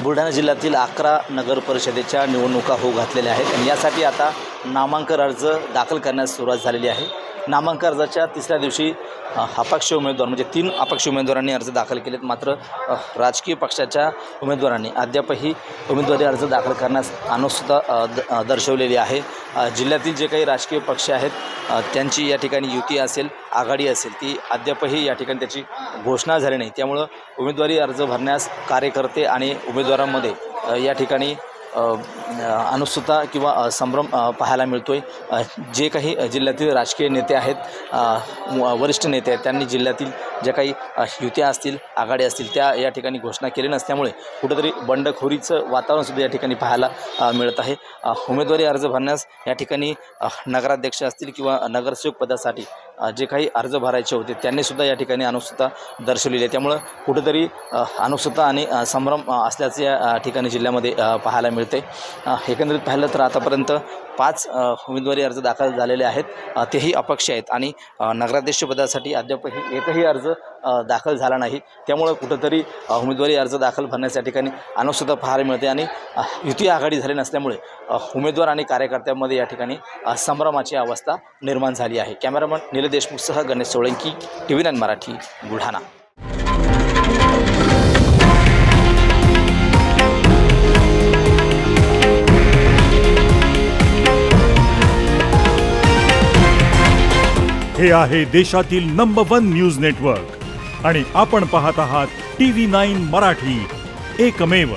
बुलढाणा जिल्ह्यातील 11 नगर परिषदेच्या निवडणुका होऊ घातलेल्या आहेत आणि यासाठी आता नामांकन अर्ज दाखल करण्यास सुरुवात झालेली आहे। नामांकन अर्जाच्या तिसऱ्या दिवशी अपक्ष उमेदवार म्हणजे 3 अपक्ष उमेदवारांनी अर्ज दाखल केलेत। मात्र राजकीय पक्षाच्या उमेदवारांनी अद्यापही उमेदवारी अर्ज दाखल करण्यास अनुत्सुकता दर्शवलेली आहे। जिल्ह्यातील जे काही राजकीय पक्ष आहेत त्यांची या ठिकाणी युती असेल, आघाडी असेल, ती अद्यापही या ठिकाणी त्याची घोषणा झाली नाही। त्यामुळे उमेदवारी अर्ज भरण्यास कार्यकर्ते आणि उमेदवारांमध्ये या ठिकाणी अनुत्सुकता किंवा संभ्रम पाहायला मिळतोय। जे काही जिल्ह्यातील राजकीय नेते आहेत, वरिष्ठ नेते आहेत, त्यांनी जिल्ह्यातील ज्या काही युत्या असतील, आघाड्या असतील, त्या या ठिकाणी घोषणा केली नसल्यामुळे कुठेतरी बंडखोरीचं वातावरण सुद्धा या ठिकाणी पाहायला मिळत आहे। उमेदवारी अर्ज भरण्यास या ठिकाणी नगराध्यक्ष असतील किंवा नगरसेवक पदासाठी जे काही अर्ज भरायचे होते त्यांनी सुद्धा या ठिकाणी अनुत्सुकता दर्शवलेली आहे। त्यामुळे कुठेतरी अनुत्सुकता आणि संभ्रम असल्याचे या ठिकाणी जिल्ह्यामध्ये पाहायला मिळते। एकंदरीत पाहिलं तर आतापर्यंत 5 उमेदवारी अर्ज दाखल झालेले आहेत, तेही अपक्ष आहेत आणि नगराध्यक्षपदासाठी अद्यापही एकही अर्ज दाखल झाला नाही। त्यामुळे कुठेतरी उमेदवारी अर्ज दाखल भरण्याच्या ठिकाणी अनुत्सुकता पाहायला मिळते आणि युती आघाडी झाली नसल्यामुळे उमेदवार आणि कार्यकर्त्यांमध्ये या ठिकाणी संभ्रमाची अवस्था निर्माण झाली आहे। कॅमेरामन नील देशमुखसह गणेश सोळंकी, TV9 मराठी, बुलढाणा। हे आहे देशातील नंबर 1 न्यूज नेटवर्क आणि आपण पाहत आहात TV9 मराठी, एकमेव।